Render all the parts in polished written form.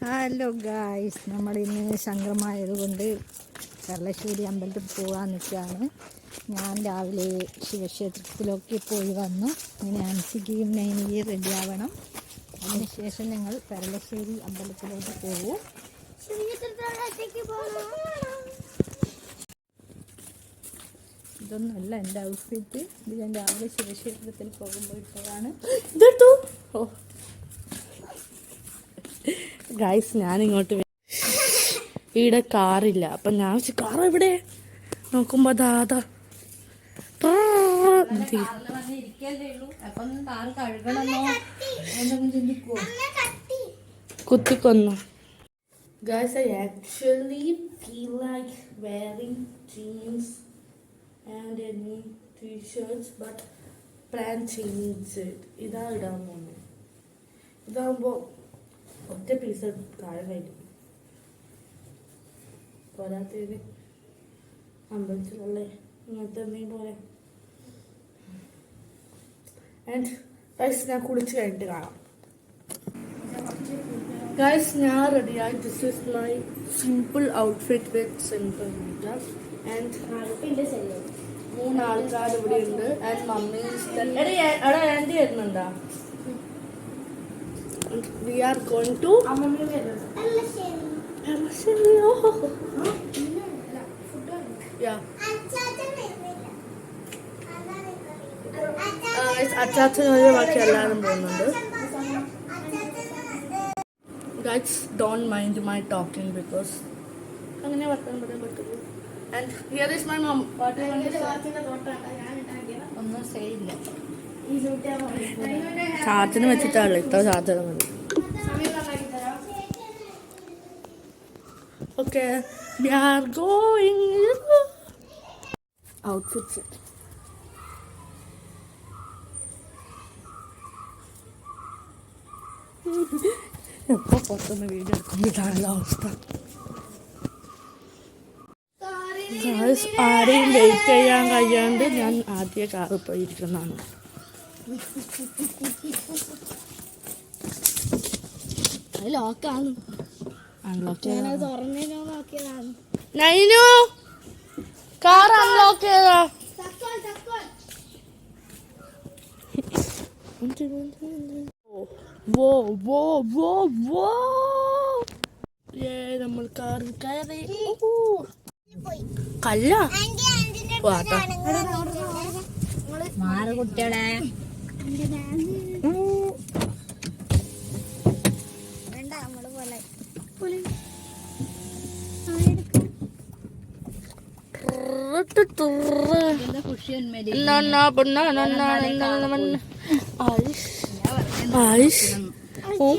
Hello guys, നമ്മളിന്ന് സംക്രമമായതുകൊണ്ട് കർളശ്ശേരി അമ്പലത്തിൽ പോകാൻ നിൽക്കുകയാണ്. ഞാൻ രാവിലെ ശിവക്ഷേത്രത്തിലൊക്കെ പോയി വന്നു. ഇങ്ങനെ അൻസികയും നൈനികയും റെഡിയാവണം. അതിനുശേഷം ഞങ്ങൾ കർളശ്ശേരി അമ്പലത്തിലോട്ട് പോകും. ഇതൊന്നുമല്ല എൻ്റെ ഔട്ട്ഫിറ്റ്. ഇത് ഞാൻ രാവിലെ ശിവക്ഷേത്രത്തിൽ പോകുമ്പോൾ ഇട്ടതാണ്. ഗൈസ്, ഞാനിങ്ങോട്ട് ഇവിടെ കാറില്ല. അപ്പം ഞാൻ വെച്ച് കാർ ഇവിടെ നോക്കുമ്പോൾ അതാ കുത്തിക്കൊന്നു. Guys, I actually feel like wearing jeans and any t shirts, but plan change. ഇതാ ഇടാൻ പോകുന്നത്. ഇതാകുമ്പോൾ ഒറ്റ പീസ് താഴെ കഴിക്കും. പോരാത്തതിന് അമ്പലത്തിലല്ലേ ഇങ്ങനത്തെ എന്തെങ്കിലും പോലെ. ആൻഡ് ഗൈസ്, ഞാൻ കുളിച്ച് കഴിഞ്ഞിട്ട് കാണാം. ഗൈസ്, ഞാൻ റെഡിയായി. This is my simple outfit with simple makeup. And 3 ആൾക്കാർ ഇവിടെ ഉണ്ട്. ആൻഡ് മമ്മി ആൻറ്റി വരുന്നുണ്ടാ? We are going to അച്ചാച്ചനൊരു ബാക്കി എല്ലാവരും പോകുന്നുണ്ട്. Guys, don't mind my talking because അങ്ങനെ വർത്താനം പറയാൻ പറ്റുള്ളൂ. And here is my mom. ഒന്നും ചെയ്യില്ല. ചാർജറിന് വെച്ചിട്ടാണല്ലോ ഇത്ര ചാർജർ മതി. Okay, we are going. Outfits എപ്പോൾ പുറത്തുനിന്ന് വീഡിയോ എടുക്കുമ്പോഴാണല്ലോ അവസ്ഥ. ആരെയും വെയിറ്റ് ചെയ്യാൻ കഴിയാണ്ട് ഞാൻ ആദ്യ കാറിൽ പോയിരിക്കുന്നതാണ്. ലോക്കാണ്. നൈനു, കാർ അൺലോക്ക് ചെയ്താ. നമ്മൾ കാറിൽ കയറി. കല്ല മാറ് കുട്ടികളെ.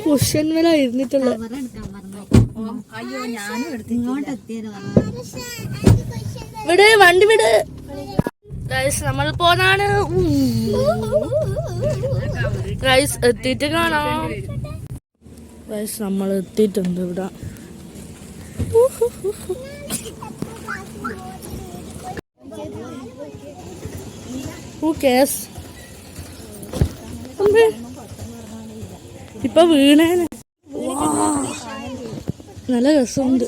പുഷ്യന്മേല ഇരുന്നിട്ടുള്ള. അയ്യോ, ഞാനും ഇങ്ങോട്ട് എത്തിയത്. വിട്, വണ്ടി വിട്. ഗൈസ്, നമ്മൾ പോന്നാണ്. ഗൈസ്, എത്തിയിട്ട് കാണാം. ഗൈസ്, നമ്മൾ എത്തിയിട്ടുണ്ട് ഇവിടെ. ഇപ്പൊ വീണേന്. നല്ല രസമുണ്ട്.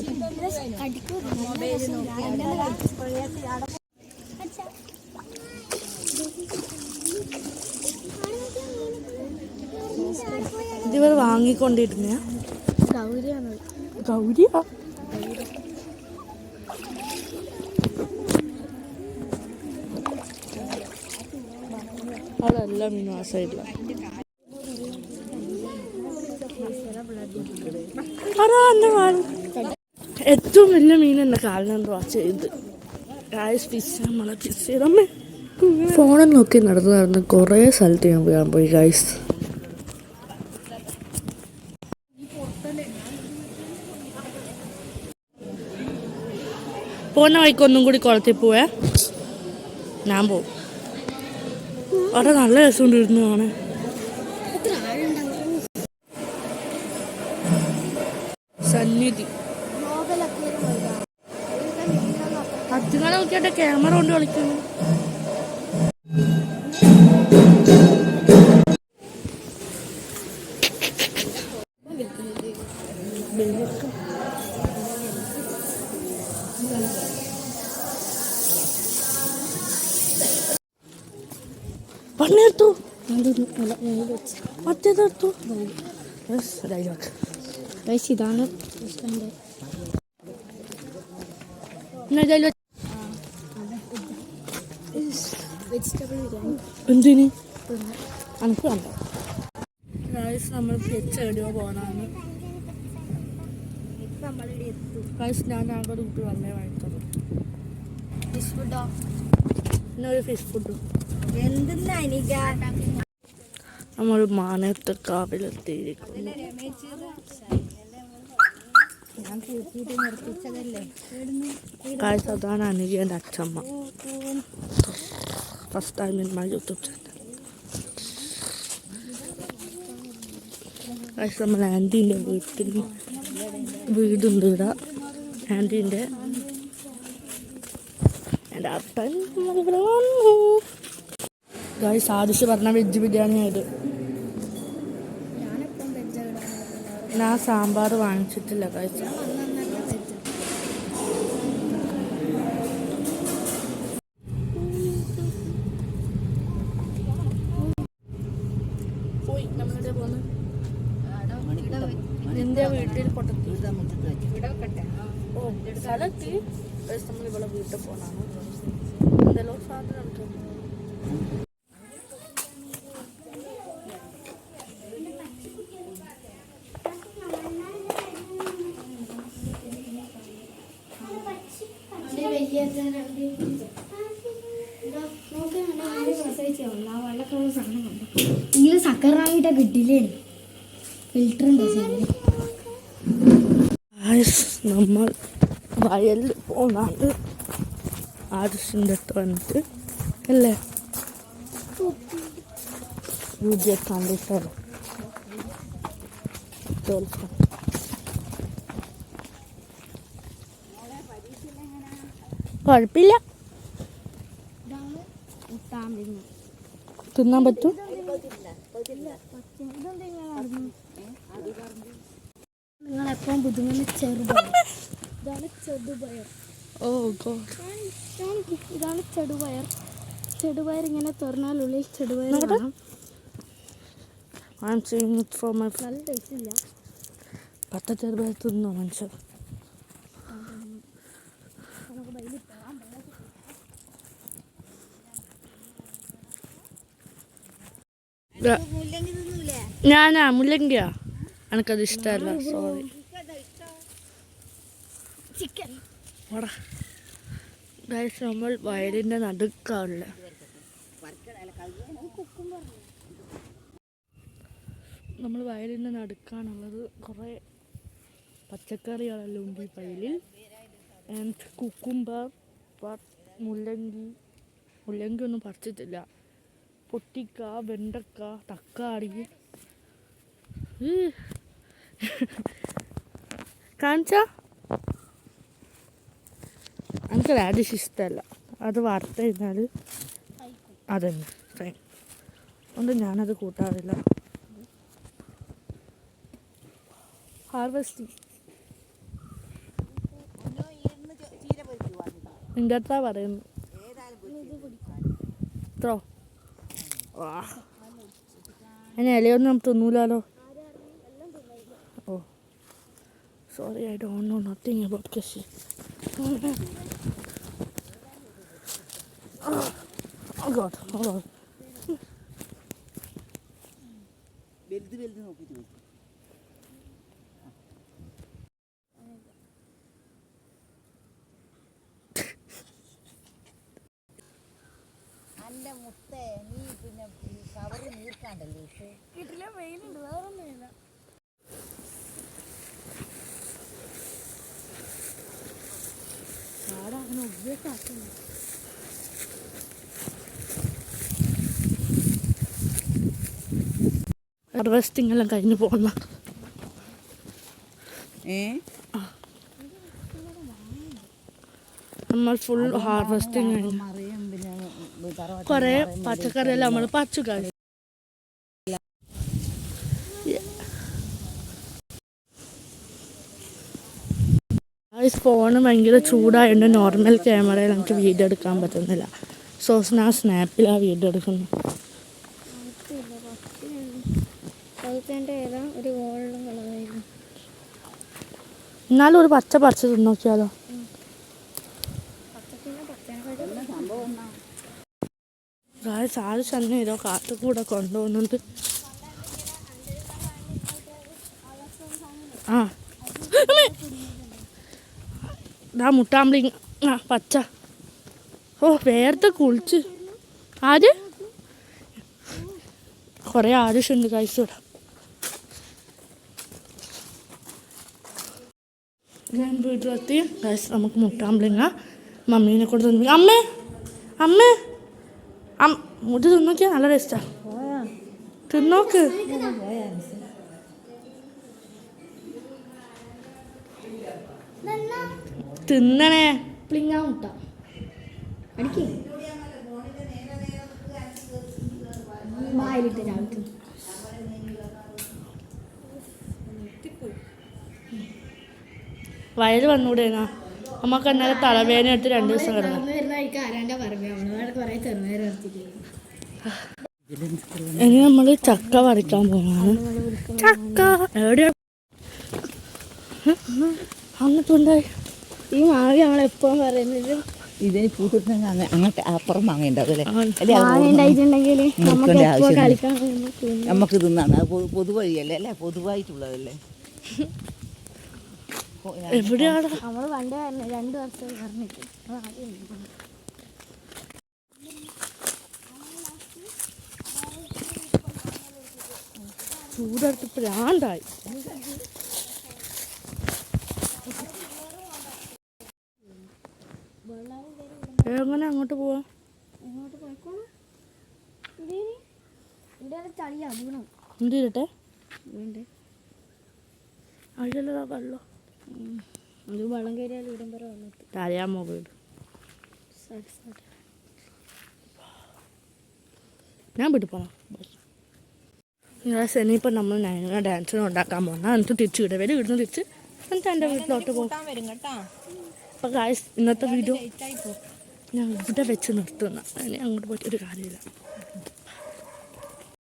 ഇതിവർ വാങ്ങിക്കൊണ്ടിരുന്ന ഗൗരിയാ. അതല്ല മീനും ആ സൈഡില. ഏറ്റവും വലിയ മീൻ എന്നെ കാലിനെന്തോ ചെയ്ത്. നമ്മളെ ഫിസ് ചെയ്തമ്മേ. ഫോണിൽ നോക്കി നടന്ന് കുറേ സ്ഥലത്ത് ഞാൻ പോയി ഗൈസ്. പോകുന്ന വഴിക്ക് ഒന്നും കൂടി കുളത്തിൽ പോവേ. ഞാൻ പോവും. അവിടെ നല്ല രസമുണ്ടിരുന്നു കാണാൻ. സന്നിധി അച്ഛനെ നോക്കിയാട്ടെ ക്യാമറ കൊണ്ട് കളിക്കുന്നു. പണിയെടുത്തു മറ്റേതെടുത്തു ഡയലോഗ്. ഇതാണ് വെജിറ്റബിൾ ബിരിയാണി. എന്തിന് എനിക്ക് വേണ്ട. നമ്മൾ എവിടെയോ പോകണമെന്ന് ഞാൻ അങ്ങോട്ട് കുട്ടി വന്നേ വാങ്ങിത്തത്. ഫിഷ് ഫുഡോ? ഇന്നൊരു ഫിഷ് ഫുഡ്. എന്തെന്നാ നമ്മൾ മാനത്തെ കാവിലെത്തിയിരിക്കുന്നു. ഞാൻ കൂട്ടിയിട്ട് നിർത്തിച്ചതല്ലേ. അതാണ് അനുജൻ്റെ അച്ഛമ്മ. First time in my YouTube channel. നമ്മൾ ആൻറ്റീൻ്റെ വീടുണ്ട് ഇവിടെ. ആൻറ്റീൻ്റെ എൻ്റെ അപ്പൻ ഇവിടെ വന്നു. ഗൈസ് ആദിശ് പറഞ്ഞ വെജ് ബിരിയാണി ആയത്. ഞാൻ സാമ്പാർ വാങ്ങിച്ചിട്ടില്ല ഗൈസ്. നിന്റെ വീട്ടിൽ പൊട്ടത്തി സ്ഥലത്തി നമ്മൾ ഇവിടെ വീട്ടിൽ പോകാനാണ്. എന്തെല്ലോ സാധനം ഉണ്ട്. ഇതിൽ സക്കറായിട്ടാ കിട്ടില്ലേ? ഫിൽറ്റർ ഉണ്ട്. നമ്മൾ വയലിൽ പോകാണ്ട് ആദിശിൻ്റെ അടുത്ത് വന്നിട്ട് അല്ലേ വീഡിയോ കണ്ടിട്ടാണ്. കുഴപ്പമില്ല, തിന്നാൻ പറ്റും. നിങ്ങളെപ്പോഴും ബുദ്ധിമുട്ട് ചെറുപയർ. ഇതാണ് ചെറുപയർ. ഓ ഗോഡ്, ഇതാണ് ചെറുപയർ. ചെറുപയർ ഇങ്ങനെ തുറന്നാൽ ഉള്ളിൽ ചെറുപയർ കാണാം. I'm seeing it from my നല്ല ടേസ്റ്റ് ഇല്ല. പത്ത ചെറുപയർ തിന്നോ മനുഷ്യർ? ഞാനാ മുല്ലങ്കിയാ, എനിക്കത് ഇഷ്ടമല്ല. സോറി. ചിക്കൻ ഗൈസ് നമ്മൾ വയലിൻ്റെ നടുക്കാണല്ല. നമ്മൾ വയലിൻ്റെ നടുക്കാണുള്ളത്. കുറേ പച്ചക്കറികളെല്ലാം ഉണ്ട് ഈ വയലിൽ. ആൻഡ് കുക്കുംബർ, മുല്ലങ്കി ഒന്നും പറിച്ചിട്ടില്ല. പൊട്ടിക്ക, വെണ്ടക്ക, തക്കാളി. കാണിച്ചാ എനിക്ക് റാഡിഷ് ഇഷ്ടമല്ല. അത് വറുത്ത് കഴിഞ്ഞാൽ അതന്നെ ഫൈൻ. അതുകൊണ്ട് ഞാനത് കൂട്ടാറില്ല. ഹാർവെസ്റ്റിംഗ് നിൻ്റെ അടുത്താ പറയുന്നു. ഇത്രോ അതിന് ഇലയൊന്നും നമുക്ക് തിന്നൂലാലോ. Oh sorry, I don't know nothing about കൃഷി. Oh God, hold on. അന്റെ മുത്തേ, നീ പിന്നെ കവറ് നീർക്കാണ്ടല്ലേ വീട്ടിലെ വെയിലുണ്ട്, വേറൊന്നുമില്ല. അങ്ങനെ ഉപയോഗിക്കാക്കുന്നു. ഹാർവെസ്റ്റിംഗ് എല്ലാം കഴിഞ്ഞ് പോകുന്ന നമ്മൾ ഫുൾ ഹാർവെസ്റ്റിംഗ് കഴിഞ്ഞു. കുറേ പച്ചക്കറിയെല്ലാം നമ്മൾ പച്ചു കഴിച്ചു. ഫോണ് ഭയങ്കര ചൂടായതുകൊണ്ട് നോർമൽ ക്യാമറയിൽ നമുക്ക് വീഡിയോ എടുക്കാൻ പറ്റുന്നില്ല. സോ ഞാൻ സ്നാപ്പിലാണ് വീഡിയോ എടുക്കുന്നത്. ഒരു ഗോൾഡൻ കളറായിരുന്നു. എന്നാലും ഒരു പച്ച പറിച്ച് തിന്നോക്കിയാലോ? സാധിച്ചു തന്നെ ഇതോ കാട്ടുകൂടെ കൊണ്ടുപോകുന്നുണ്ട്. ആ ഇതാ മുട്ടാമ്പളി പച്ച. ഓ വേർത്തെ കുളിച്ച് ആര് കുറേ ആവശ്യമുണ്ട് കഴിച്ചൂടാ. ഞാൻ വീട്ടിലെത്തി കഴിച്ച് നമുക്ക് മുട്ടാമ്പളിങ്ങ മമ്മീനെ കൊണ്ട് തിന്നു. അമ്മേ അമ്മേ മുട്ട് തിന്നോക്കിയാ നല്ല ടേസ്റ്റാ. തിന്നോക്ക്. തിന്നണേ പ്ലിങ്ങ മുട്ട അടിക്കേ വായിലിട്ട് രാവിലെ വയറ് വന്നൂടേനാ നമുക്ക് എന്നാലും തലവേദന എടുത്ത് 2 ദിവസം കിടന്നു. ഇനി നമ്മൾ ചക്ക പറിക്കാൻ പോവാണ്. ചക്ക എവിടെയാ അങ്ങോട്ടുണ്ടായി? ഈ മാങ്ങ നമ്മളെപ്പോഴും പറയുന്നത് ഇതിന് പൂത്തിട്ട് അങ്ങോട്ട് അപ്പുറം മാങ്ങയുണ്ടാവും അല്ലേ? ഉണ്ടായിട്ടുണ്ടെങ്കിൽ നമുക്ക് എപ്പോ കളിക്കാൻ നമുക്ക് തിന്നാണ്. അത് പൊതുവഴിയല്ലേ അല്ലേ? പൊതുവായിട്ടുള്ളതല്ലേ? എവിടെയാണ് നമ്മൾ പണ്ട് 2 വർഷം പറഞ്ഞിട്ട് ചൂടെടുത്ത് പ്രാന്തായി. എങ്ങനെ അങ്ങോട്ട് പോവാ? ഇങ്ങോട്ട് പോയിക്കോളൂ. ഇവിടെ ചളിയാ വീണു. എന്ത് ചെയ്തിട്ടെ? വീണ്ട് അതിലല്ലോ വെള്ളം. അത് വെള്ളം കയറിയാൽ ഇവിടം വരെ വന്നിട്ട് തലയാമോ വീട്. ഞാൻ വീട്ടിൽ പോകണം. ഇനിയിപ്പോൾ നമ്മൾ ഞങ്ങൾ ഡാൻസിന് ഉണ്ടാക്കാൻ പോകുന്ന എന്നിട്ട് തിരിച്ച് വിടുക. വരും ഇവിടുന്ന് തിരിച്ച് എന്നിട്ട് എൻ്റെ വീട്ടിലോട്ട് പോകും. അപ്പോൾ ഗായ്സ് ഇന്നത്തെ വീഡിയോ ഞാൻ ഇവിടെ വെച്ച് നിർത്തുന്ന. അതിന് അങ്ങോട്ട് പോയിട്ട് ഒരു കാര്യമില്ല.